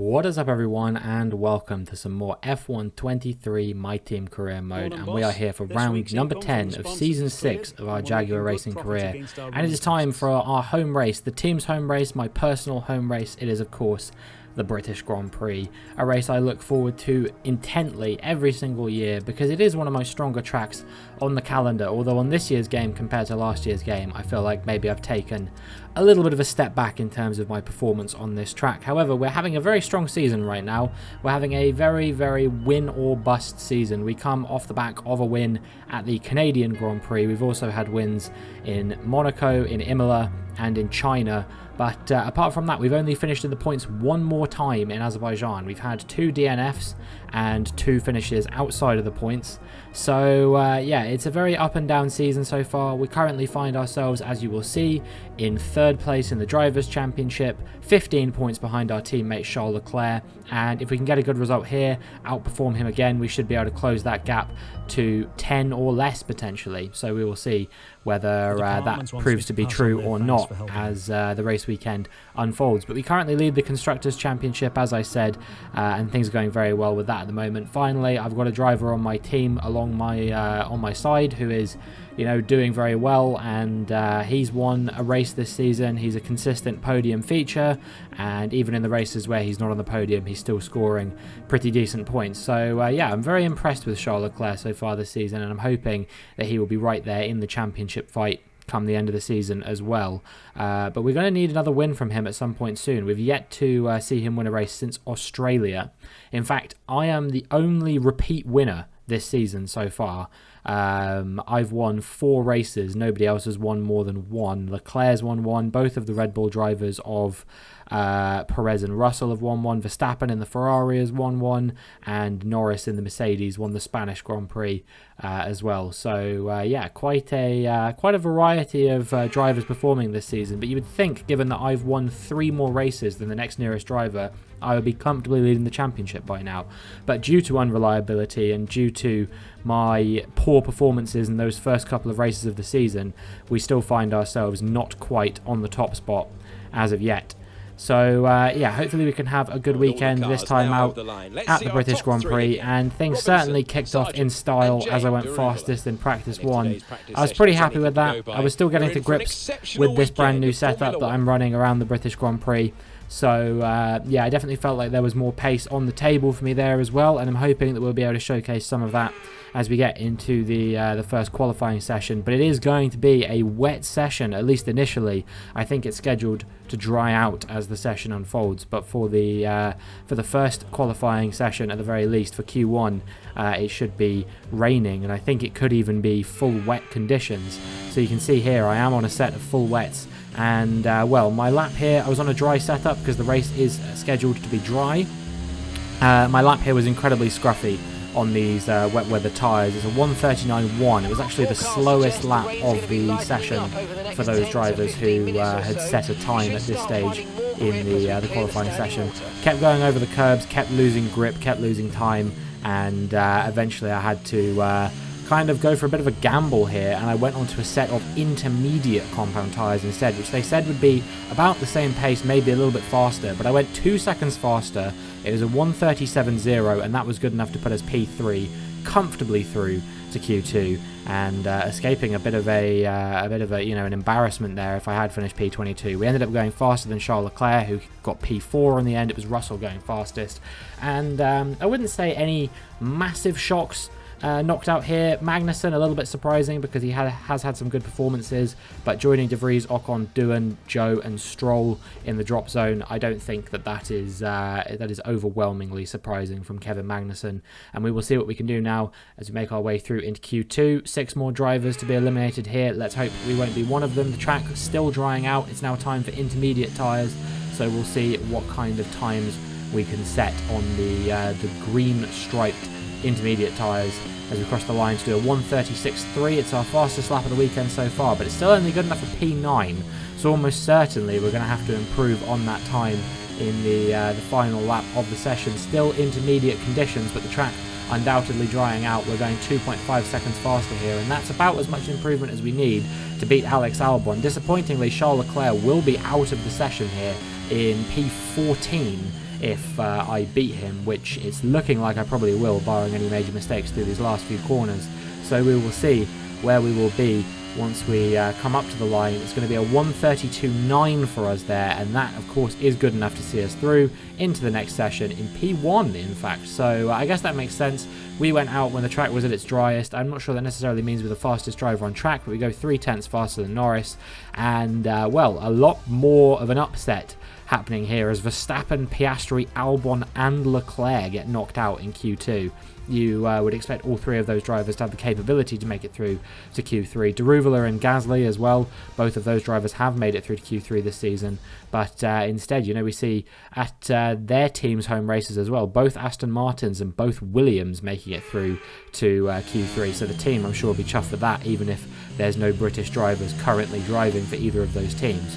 What is up, everyone, and welcome to some more F1 23 My Team Career Mode, and we are here for round number 10 of Season 6 of our Jaguar Racing career, and it is time for our home race, the team's home race, my personal home race. It is, of course, the British Grand Prix, a race I look forward to intently every single year because it is one of my stronger tracks on the calendar, although on this year's game compared to last year's game I feel like maybe I've taken a little bit of a step back in terms of my performance on this track. However, we're having a very strong season right now. We're having a very win or bust season. We come off the back of a win at the Canadian Grand Prix. We've also had wins in Monaco, in Imola and in China. But apart from that, we've only finished in the points one more time in Azerbaijan. We've had 2 DNFs and 2 finishes outside of the points. So yeah, it's a very up and down season so far. We currently find ourselves, as you will see, in 3rd place in the Drivers' Championship, 15 points behind our teammate Charles Leclerc. And if we can get a good result here, outperform him again, we should be able to close that gap to 10 or less potentially. So we will see whether that proves to be true or not as the race weekend unfolds. But we currently lead the Constructors' Championship, as I said, and things are going very well with that at the moment. Finally, I've got a driver on my team along my on my side who is, you know, doing very well, and he's won a race this season. He's a consistent podium feature, and even in the races where he's not on the podium, he's still scoring pretty decent points. So yeah, I'm very impressed with Charles Leclerc so far this season, and I'm hoping that he will be right there in the championship fight come the end of the season as well. But we're going to need another win from him at some point soon. We've yet to see him win a race since Australia. In fact, I am the only repeat winner this season so far. I've won 4 races. Nobody else has won more than 1. Leclerc's won 1. Both of the Red Bull drivers of Perez and Russell have won 1. Verstappen in the Ferrari has won 1, and Norris in the Mercedes won the Spanish Grand Prix as well. So yeah, quite a variety of drivers performing this season. But you would think, given that I've won 3 more races than the next nearest driver, I would be comfortably leading the championship by now. But due to unreliability and due to my poor performances in those first couple of races of the season, we still find ourselves not quite on the top spot as of yet. So yeah, hopefully we can have a good weekend this time out at the British Grand Prix, and things certainly kicked off in style as I went fastest in practice 1. I was pretty happy with that. I was still getting to grips with this brand new setup that I'm running around the British Grand Prix. So yeah, I definitely felt like there was more pace on the table for me there as well, and I'm hoping that we'll be able to showcase some of that as we get into the first qualifying session. But it is going to be a wet session, at least initially. I think it's scheduled to dry out as the session unfolds, but for the first qualifying session, at the very least for Q1, it should be raining, and I think it could even be full wet conditions. So you can see here I am on a set of full wets, and well, my lap here, I was on a dry setup because the race is scheduled to be dry. My lap here was incredibly scruffy on these wet weather tyres. It's a 1:39.1. It was actually the slowest lap of the session for those drivers who had set a time at this stage in the qualifying session. Kept going over the curbs, kept losing grip, kept losing time, and eventually I had to kind of go for a bit of a gamble here, and I went onto a set of intermediate compound tyres instead, which they said would be about the same pace, maybe a little bit faster, but I went 2 seconds faster. It was a 1:37.0, and that was good enough to put us P3 comfortably through to Q2, and escaping a bit of a you know, an embarrassment there if I had finished P22. We ended up going faster than Charles Leclerc, who got P4 in the end. It was Russell going fastest, and I wouldn't say any massive shocks knocked out here. Magnussen, a little bit surprising because he has had some good performances, but joining De Vries, Ocon, Doohan, Joe and Stroll in the drop zone, I don't think that is overwhelmingly surprising from Kevin Magnussen. And we will see what we can do now as we make our way through into Q2. 6 more drivers to be eliminated here. Let's hope we won't be one of them. The track is still drying out. It's now time for intermediate tyres, so we'll see what kind of times we can set on the green striped intermediate tyres as we cross the line to do a 1:36.3. It's our fastest lap of the weekend so far, but it's still only good enough for P9, so almost certainly we're going to have to improve on that time in the final lap of the session. Still intermediate conditions, but the track undoubtedly drying out. We're going 2.5 seconds faster here, and that's about as much improvement as we need to beat Alex Albon. Disappointingly, Charles Leclerc will be out of the session here in P14 if I beat him, which it's looking like I probably will, barring any major mistakes through these last few corners. So we will see where we will be once we come up to the line. It's going to be a 1:32.9 for us there, and that of course is good enough to see us through into the next session in P1 in fact. So I guess that makes sense. We went out when the track was at its driest. I'm not sure that necessarily means we're the fastest driver on track, but we go 3/10 faster than Norris, and well, a lot more of an upset happening here as Verstappen, Piastri, Albon and Leclerc get knocked out in Q2. You would expect all three of those drivers to have the capability to make it through to Q3. Deruvala and Gasly as well, both of those drivers have made it through to Q3 this season, but instead, you know, we see at their team's home races as well, both Aston Martins and both Williams making it through to Q3, so the team I'm sure will be chuffed with that, even if there's no British drivers currently driving for either of those teams.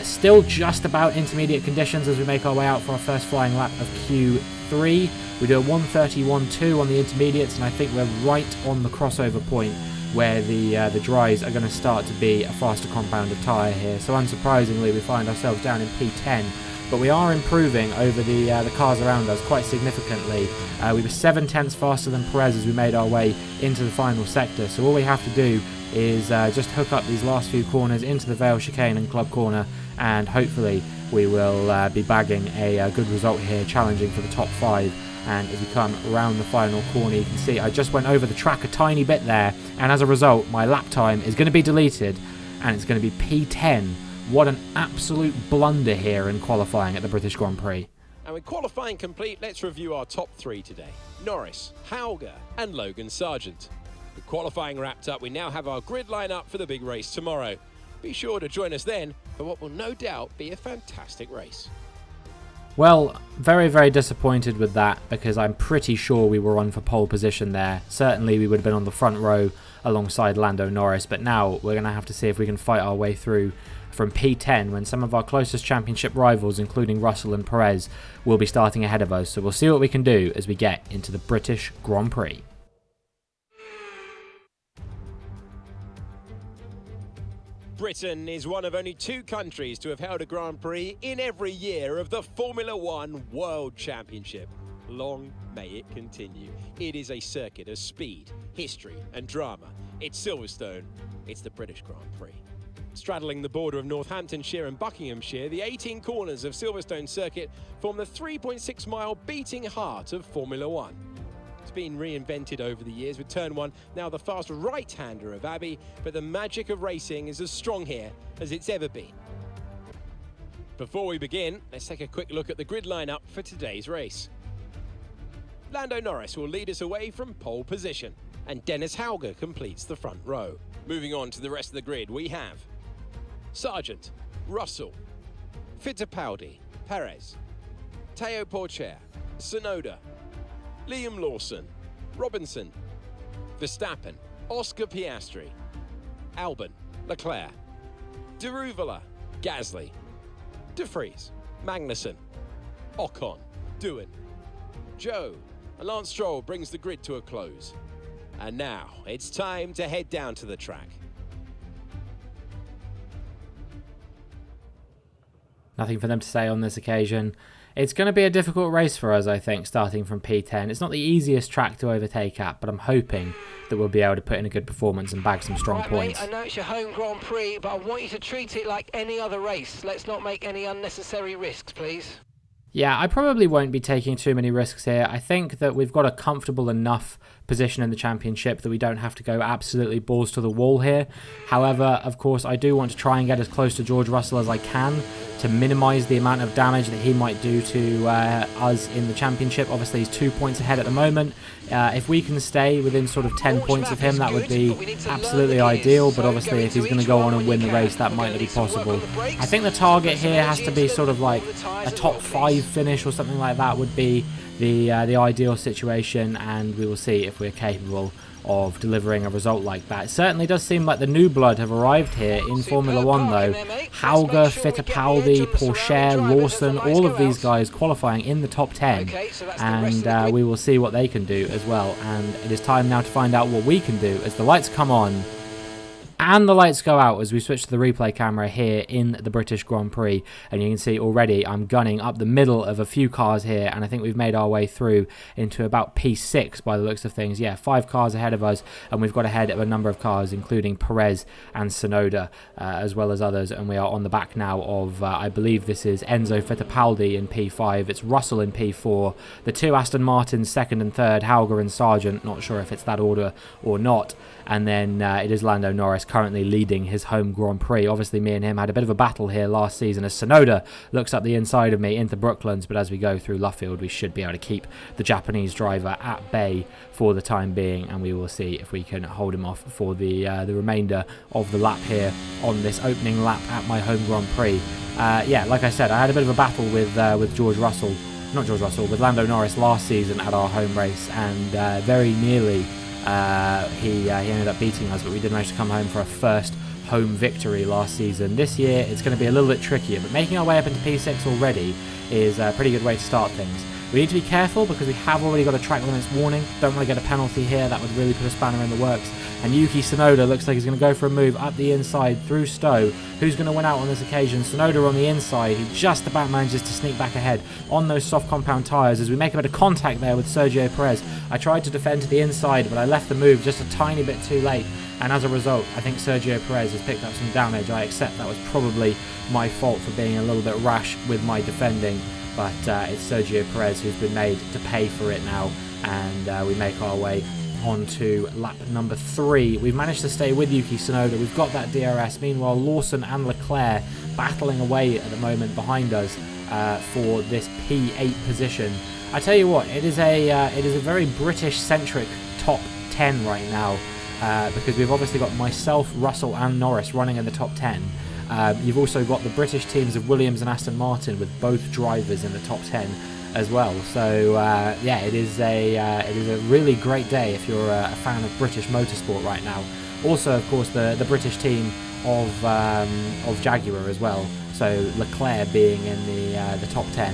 Still just about intermediate conditions as we make our way out for our first flying lap of Q3. We do a 1:31.2 on the intermediates, and I think we're right on the crossover point where the dries are going to start to be a faster compounded tyre here. So unsurprisingly, we find ourselves down in P10, but we are improving over the cars around us quite significantly. We were 7/10 faster than Perez as we made our way into the final sector, so all we have to do is just hook up these last few corners into the Vale chicane and club corner, and hopefully we will be bagging a good result here, challenging for the top 5. And as we come around the final corner, you can see I just went over the track a tiny bit there, and as a result my lap time is going to be deleted and it's going to be P10. What an absolute blunder here in qualifying at the British Grand Prix. And with qualifying complete, let's review our top 3 today. Norris, Hauger and Logan Sargent. With qualifying wrapped up, we now have our grid line up for the big race tomorrow. Be sure to join us then for what will no doubt be a fantastic race. Well, very, very disappointed with that, because I'm pretty sure we were on for pole position there. Certainly we would have been on the front row alongside Lando Norris, but now we're going to have to see if we can fight our way through from P10 when some of our closest championship rivals, including Russell and Perez, will be starting ahead of us. So we'll see what we can do as we get into the British Grand Prix. Britain is one of only 2 countries to have held a Grand Prix in every year of the Formula One World Championship. Long may it continue. It is a circuit of speed, history and drama. It's Silverstone, it's the British Grand Prix. Straddling the border of Northamptonshire and Buckinghamshire, the 18 corners of Silverstone circuit form the 3.6-mile beating heart of Formula One. It's been reinvented over the years with Turn 1, now the fast right-hander of Abbey, but the magic of racing is as strong here as it's ever been. Before we begin, let's take a quick look at the grid lineup for today's race. Lando Norris will lead us away from pole position, and Dennis Hauger completes the front row. Moving on to the rest of the grid, we have Sargent, Russell, Fittipaldi, Perez, Teo Porcher, Tsunoda, Liam Lawson, Robinson, Verstappen, Oscar Piastri, Albon, Leclerc, Deruvala, Gasly, De Vries, Magnussen, Ocon, Doohan, Joe, and Lance Stroll brings the grid to a close. And now it's time to head down to the track. Nothing for them to say on this occasion. It's going to be a difficult race for us, I think, starting from P10. It's not the easiest track to overtake at, but I'm hoping that we'll be able to put in a good performance and bag some strong points. Mate, I know it's your home Grand Prix, but I want you to treat it like any other race. Let's not make any unnecessary risks, please. Yeah, I probably won't be taking too many risks here. I think that we've got a comfortable enough position in the championship that we don't have to go absolutely balls to the wall here. However, of course, I do want to try and get as close to George Russell as I can to minimise the amount of damage that he might do to us in the championship. Obviously, he's 2 points ahead at the moment. If we can stay within sort of 10 points of him, that would be absolutely ideal. But obviously, if he's going to go on and win the race, that might not be possible. I think the target here has to be sort of like a top 5 finish or something like that would be the ideal situation, and we will see if we're capable of delivering a result like that. It certainly does seem like the new blood have arrived here in Formula One though. Hauger, Fittipaldi, Porcher, Lawson, all of these guys qualifying in the top 10, and we will see what they can do as well. And it is time now to find out what we can do as the lights come on and the lights go out as we switch to the replay camera here in the British Grand Prix, and you can see already I'm gunning up the middle of a few cars here, and I think we've made our way through into about P6 by the looks of things. Yeah, 5 cars ahead of us, and we've got ahead of a number of cars, including Perez and Tsunoda, as well as others, and we are on the back now of, I believe this is Enzo Fittipaldi in P5, it's Russell in P4, the 2 Aston Martins, 2nd and 3rd, Hauger and Sargent, not sure if it's that order or not, and then it is Lando Norris currently leading his home Grand Prix. Obviously, me and him had a bit of a battle here last season as Tsunoda looks up the inside of me into Brooklands, but as we go through Luffield, we should be able to keep the Japanese driver at bay for the time being, and we will see if we can hold him off for the remainder of the lap here on this opening lap at my home Grand Prix. Yeah, like I said, I had a bit of a battle with Lando Norris last season at our home race, and very nearly he ended up beating us, but we did manage to come home for a first home victory last season. This year it's going to be a little bit trickier, but making our way up into P6 already is a pretty good way to start things. We need to be careful because we have already got a track limits warning. Don't want to get a penalty here, that would really put a spanner in the works. And Yuki Tsunoda looks like he's going to go for a move up the inside through Stowe. Who's going to win out on this occasion? Tsunoda on the inside. He just about manages to sneak back ahead on those soft compound tyres as we make a bit of contact there with Sergio Perez. I tried to defend to the inside, but I left the move just a tiny bit too late. And as a result, I think Sergio Perez has picked up some damage. I accept that was probably my fault for being a little bit rash with my defending. But it's Sergio Perez who's been made to pay for it now, and we make our way on to lap number 3. We've managed to stay with Yuki Tsunoda, we've got that DRS. Meanwhile, Lawson and Leclerc battling away at the moment behind us for this P8 position. I tell you what, it is a very British-centric top 10 right now, because we've obviously got myself, Russell and Norris running in the top 10. You've also got the British teams of Williams and Aston Martin with both drivers in the top 10 as well. So yeah, it is a really great day if you're a fan of British motorsport right now. Also, of course, the British team of Jaguar as well. So Leclerc being in the top 10.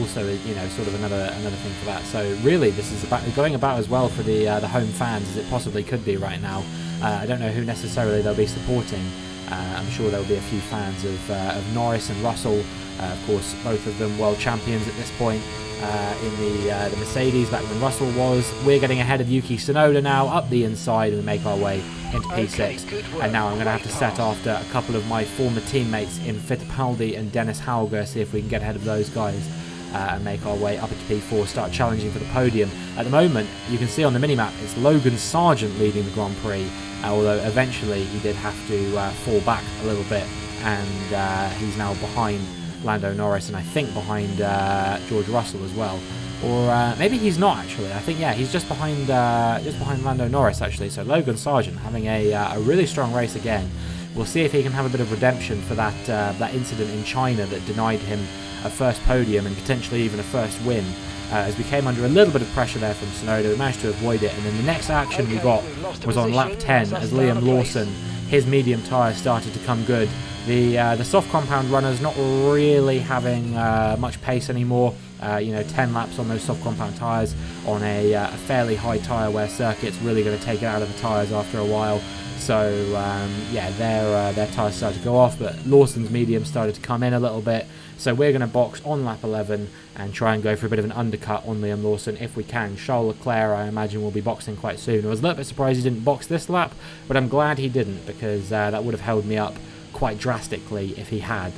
Also, you know, sort of another thing for that. So really, this is going about as well for the home fans as it possibly could be right now. I don't know who necessarily they'll be supporting. I'm sure there will be a few fans of Norris and Russell. Of course, both of them world champions at this point in the Mercedes back when Russell was. We're getting ahead of Yuki Tsunoda now, up the inside, and we make our way into P6. And now I'm going to have to set after a couple of my former teammates in Fittipaldi and Dennis Hauger, see if we can get ahead of those guys and make our way up into P4, start challenging for the podium. At the moment, you can see on the minimap, it's Logan Sargent leading the Grand Prix, although eventually he did have to fall back a little bit, and he's now behind Lando Norris, and I think behind George Russell as well. Or maybe he's not actually. I think, yeah, he's just behind Lando Norris actually. So Logan Sargent having a really strong race again. We'll see if he can have a bit of redemption for that incident in China that denied him a first podium and potentially even a first win. As we came under a little bit of pressure there from Tsunoda, we managed to avoid it, and then the next action we got was on lap 10 as Liam Lawson, his medium tyres started to come good. The soft compound runners not really having much pace anymore. 10 laps on those soft compound tyres on a fairly high tyre wear circuit's really going to take it out of the tyres after a while. So yeah, their tyres started to go off, but Lawson's medium started to come in a little bit. So we're going to box on lap 11 and try and go for a bit of an undercut on Liam Lawson if we can. Charles Leclerc, I imagine, will be boxing quite soon. I was a little bit surprised he didn't box this lap, but I'm glad he didn't, because that would have held me up quite drastically if he had.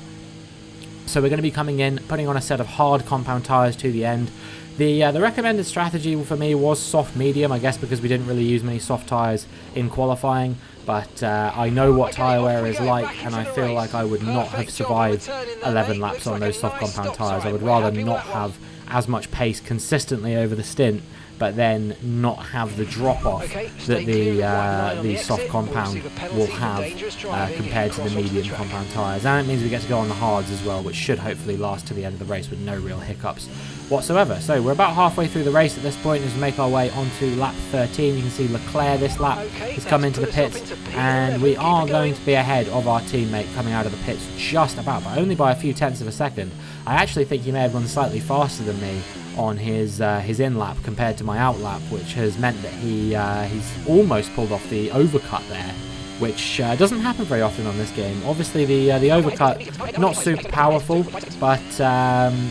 So we're going to be coming in, putting on a set of hard compound tyres to the end. The recommended strategy for me was soft medium, I guess because we didn't really use many soft tyres in qualifying, but I know what tyre wear is like, and I feel like I would not have survived 11 laps on those soft compound tyres. I would rather not have as much pace consistently over the stint, but then not have the drop-off that the soft compound will have compared to the medium compound tyres. And it means we get to go on the hards as well, which should hopefully last to the end of the race with no real hiccups whatsoever. So we're about halfway through the race at this point as we make our way onto lap 13. You can see Leclerc this lap has come into the pits, and we are going to be ahead of our teammate coming out of the pits just about, but only by a few tenths of a second. I actually think he may have gone slightly faster than me on his in lap compared to my out lap, which has meant that he's almost pulled off the overcut there which doesn't happen very often on this game. Obviously, the overcut, not super powerful, but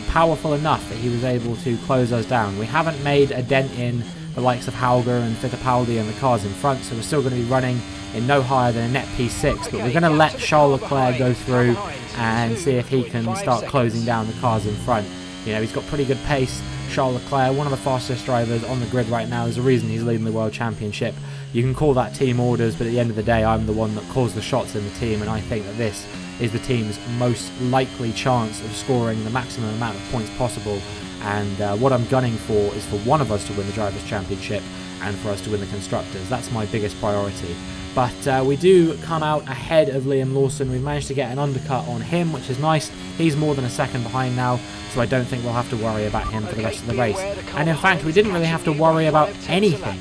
powerful enough that he was able to close us down. We haven't made a dent in the likes of Hauger and Fittipaldi and the cars in front, so we're still going to be running in no higher than a net P6, but we're going to let Charles Leclerc go through and see if he can start closing down the cars in front. You know, he's got pretty good pace. Charles Leclerc, one of the fastest drivers on the grid right now. There's a reason he's leading the World Championship. You can call that team orders, but at the end of the day, I'm the one that calls the shots in the team, and I think that this is the team's most likely chance of scoring the maximum amount of points possible. And what I'm gunning for is for one of us to win the Drivers' Championship and for us to win the Constructors. That's my biggest priority. But we do come out ahead of Liam Lawson. We've managed to get an undercut on him, which is nice. He's more than a second behind now, so I don't think we'll have to worry about him for the rest of the race. And in fact, we didn't really have to worry about anything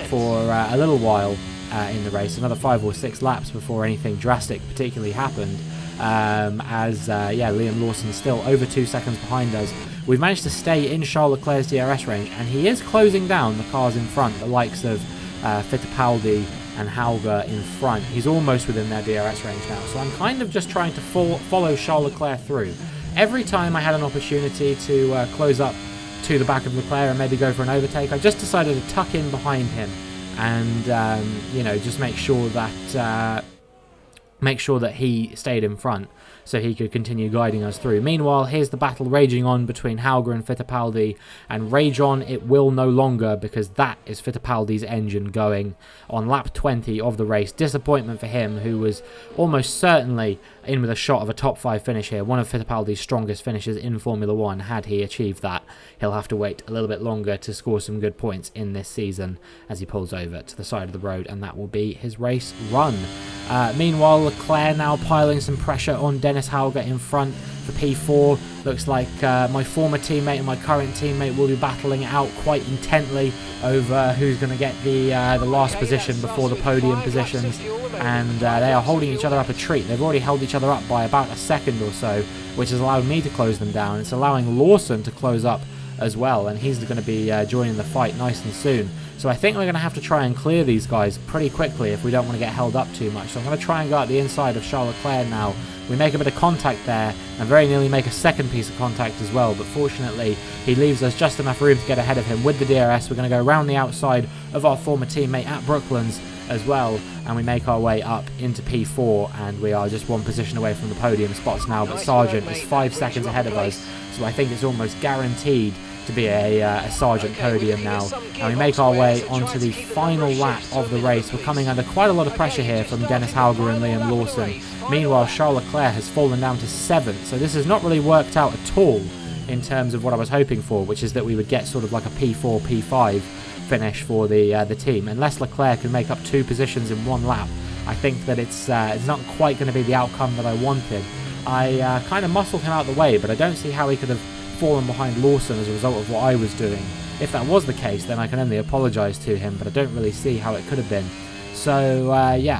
for a little while in the race, another 5 or 6 laps before anything drastic particularly happened. Liam Lawson's still over 2 seconds behind us. We've managed to stay in Charles Leclerc's DRS range, and he is closing down the cars in front, the likes of Fittipaldi and Hauger in front. He's almost within their DRS range now, so I'm kind of just trying to follow Charles Leclerc through. Every time I had an opportunity to close up to the back of Leclerc and maybe go for an overtake, I just decided to tuck in behind him and just make sure that he stayed in front so he could continue guiding us through. Meanwhile, here's the battle raging on between Hauger and Fittipaldi, and rage on it will no longer, because that is Fittipaldi's engine going on lap 20 of the race. Disappointment for him, who was almost certainly in with a shot of a top 5 finish here, one of Fittipaldi's strongest finishes in Formula 1. Had he achieved that, he'll have to wait a little bit longer to score some good points in this season as he pulls over to the side of the road, and that will be his race run. Meanwhile, Leclerc now piling some pressure on Dennis Hauger in front for P4. Looks like my former teammate and my current teammate will be battling it out quite intently over who's going to get the last position before the podium positions, and they are holding each other up a treat. They've already held each other up by about a second or so, which has allowed me to close them down. It's allowing Lawson to close up as well, and he's going to be joining the fight nice and soon. So I think we're going to have to try and clear these guys pretty quickly if we don't want to get held up too much. So I'm going to try and go out the inside of Charles Leclerc now. We make a bit of contact there and very nearly make a second piece of contact as well, but fortunately he leaves us just enough room to get ahead of him with the DRS. We're going to go around the outside of our former teammate at Brooklands as well, and we make our way up into P4, and we are just one position away from the podium spots now, but Sargent is 5 seconds ahead of us, so I think it's almost guaranteed to be a Sargent podium now. And we make our way onto the final lap of the race. We're coming under quite a lot of pressure here from Dennis Hauger and Liam Lawson. Meanwhile, Charles Leclerc has fallen down to 7th, so this has not really worked out at all in terms of what I was hoping for, which is that we would get sort of like a P4, P5 finish for the team. Unless Leclerc can make up 2 positions in 1 lap, I think that it's not quite going to be the outcome that I wanted. I kind of muscled him out of the way, but I don't see how he could have fallen behind Lawson as a result of what I was doing. If that was the case, then I can only apologise to him, but I don't really see how it could have been. So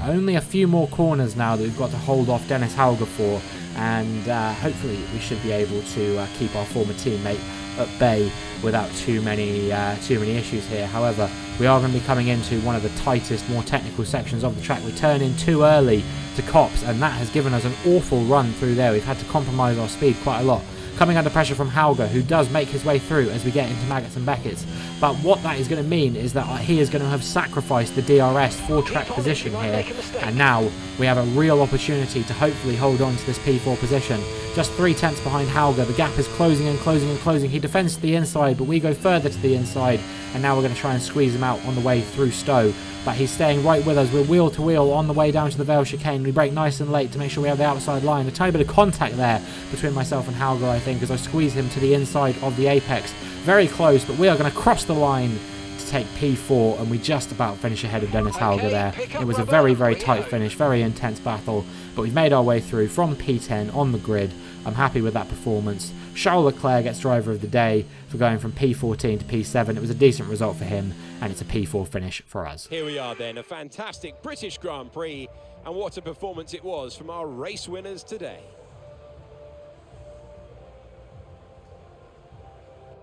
only a few more corners now that we've got to hold off Dennis Hauger for, and hopefully we should be able to keep our former teammate at bay without too many issues here. However, we are going to be coming into one of the tightest, more technical sections of the track. We turn in too early to Copse, and that has given us an awful run through there. We've had to compromise our speed quite a lot. Coming under pressure from Hauger, who does make his way through as we get into Maggots and Beckett's. But what that is going to mean is that he is going to have sacrificed the DRS for track position here, and now we have a real opportunity to hopefully hold on to this P4 position. Just 3 tenths behind Hauger. The gap is closing and closing and closing. He defends to the inside, but we go further to the inside, and now we're going to try and squeeze him out on the way through Stowe. But he's staying right with us. We're wheel to wheel on the way down to the Vale chicane. We brake nice and late to make sure we have the outside line. A tiny bit of contact there between myself and Hauger, I think, as I squeeze him to the inside of the apex. Very close, but we are going to cross the line to take P4, and we just about finish ahead of Dennis Hauger there. It was a very, very tight finish, very intense battle, but we've made our way through from P10 on the grid. I'm happy with that performance. Charles Leclerc gets driver of the day for going from P14 to P7. It was a decent result for him, and it's a P4 finish for us. Here we are then, a fantastic British Grand Prix, and what a performance it was from our race winners today.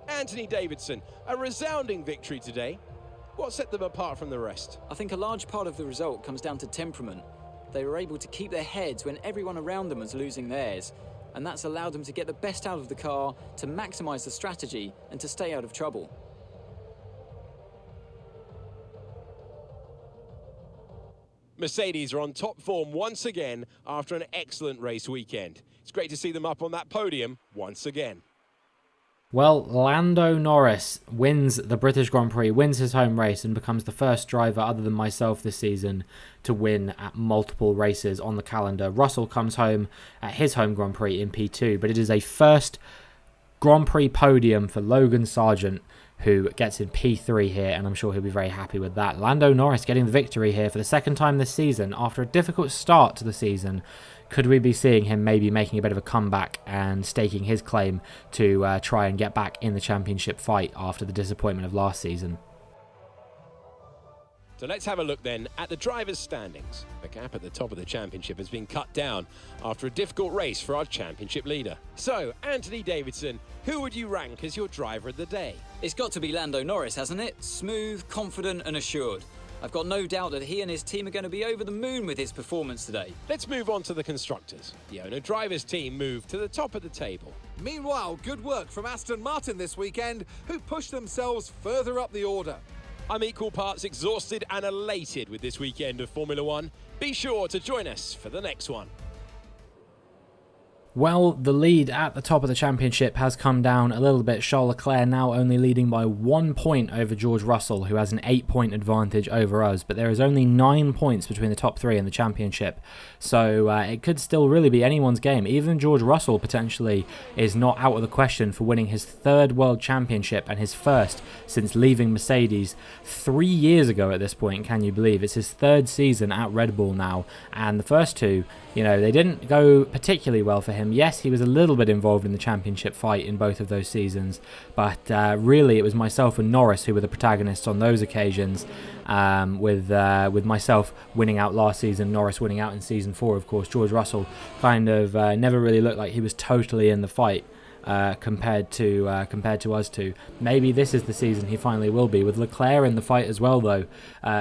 Anthony Davidson, a resounding victory today. What set them apart from the rest? I think a large part of the result comes down to temperament. they were able to keep their heads when everyone around them was losing theirs, and that's allowed them to get the best out of the car, to maximise the strategy and to stay out of trouble. Mercedes are on top form once again after an excellent race weekend. It's great to see them up on that podium once again. Well, Lando Norris wins the British Grand Prix, wins his home race, and becomes the first driver other than myself this season to win at multiple races on the calendar. Russell comes home at his home Grand Prix in P2, but it is a first Grand Prix podium for Logan Sargent, who gets in P3 here, and I'm sure he'll be very happy with that. Lando Norris getting the victory here for the second time this season after a difficult start to the season. Could we be seeing him maybe making a bit of a comeback and staking his claim to try and get back in the championship fight after the disappointment of last season? So let's have a look then at the drivers' standings. The gap at the top of the championship has been cut down after a difficult race for our championship leader. So, Anthony Davidson, who would you rank as your driver of the day? It's got to be Lando Norris, hasn't it? Smooth, confident and assured. I've got no doubt that he and his team are going to be over the moon with his performance today. Let's move on to the constructors. The owner-drivers team moved to the top of the table. Meanwhile, good work from Aston Martin this weekend, who pushed themselves further up the order. I'm equal parts exhausted and elated with this weekend of Formula One. Be sure to join us for the next one. Well, the lead at the top of the championship has come down a little bit. Charles Leclerc now only leading by 1 point over George Russell, who has an 8-point advantage over us. But there is only 9 points between the top 3 in the championship. So it could still really be anyone's game. Even George Russell potentially is not out of the question for winning his 3rd World Championship and his first since leaving Mercedes 3 years ago at this point. Can you believe? It's his 3rd season at Red Bull now. And the first 2, you know, they didn't go particularly well for him. Yes, he was a little bit involved in the championship fight in both of those seasons, but really it was myself and Norris who were the protagonists on those occasions, with myself winning out last season, Norris winning out in season 4, of course. George Russell kind of never really looked like he was totally in the fight. Compared to us two. Maybe this is the season he finally will be, with Leclerc in the fight as well. Though,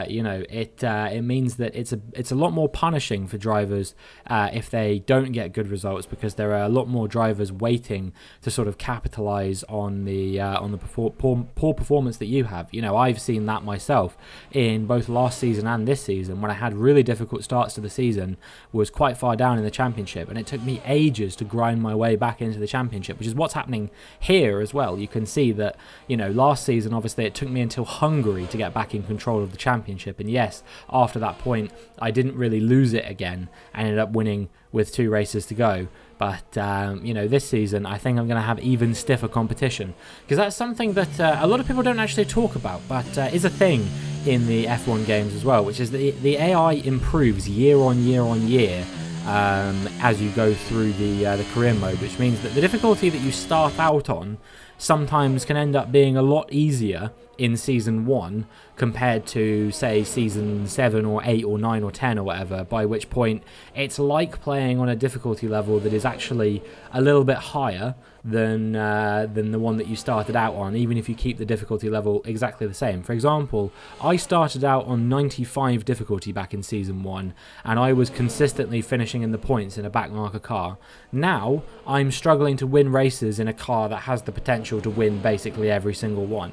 you know, it means that it's a lot more punishing for drivers if they don't get good results, because there are a lot more drivers waiting to sort of capitalise on the poor performance that you have. You know, I've seen that myself in both last season and this season, when I had really difficult starts to the season, was quite far down in the championship, and it took me ages to grind my way back into the championship, which is what's happening here as well. You can see that, you know, last season obviously it took me until Hungary to get back in control of the championship, and yes, after that point I didn't really lose it again. I ended up winning with 2 races to go. But, you know, this season I think I'm going to have even stiffer competition, because that's something that a lot of people don't actually talk about, but is a thing in the F1 games as well, which is the AI improves year on year on year as you go through the career mode, which means that the difficulty that you start out on sometimes can end up being a lot easier in season 1 compared to, say, season 7 or 8 or 9 or 10 or whatever, by which point it's like playing on a difficulty level that is actually a little bit higher than the one that you started out on, even if you keep the difficulty level exactly the same. For example, I started out on 95 difficulty back in season 1, and I was consistently finishing in the points in a backmarker car. Now I'm struggling to win races in a car that has the potential to win basically every single one.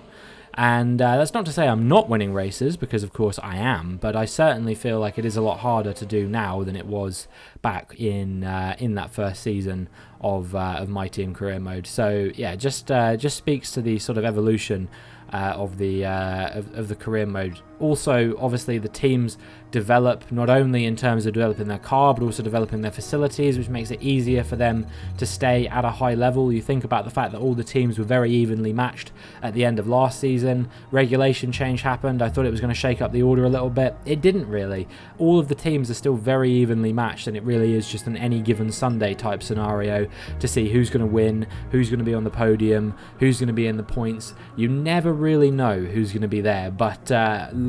And that's not to say I'm not winning races, because of course I am, but I certainly feel like it is a lot harder to do now than it was back in that first season of my team career mode. So yeah, just speaks to the sort of evolution of the career mode. Also, obviously, the teams develop not only in terms of developing their car, but also developing their facilities, which makes it easier for them to stay at a high level. You think about the fact that all the teams were very evenly matched at the end of last season. Regulation change happened. I thought it was going to shake up the order a little bit. It didn't really. All of the teams are still very evenly matched, and it really is just an any given Sunday type scenario to see who's going to win, who's going to be on the podium, who's going to be in the points. You never really know who's going to be there, but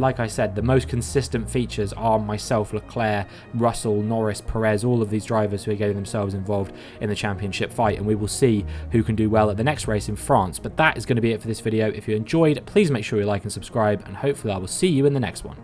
like I said, the most consistent features are myself, Leclerc, Russell, Norris, Perez, all of these drivers who are getting themselves involved in the championship fight, and we will see who can do well at the next race in France. But that is going to be it for this video. If you enjoyed, please make sure you like and subscribe, and hopefully I will see you in the next one.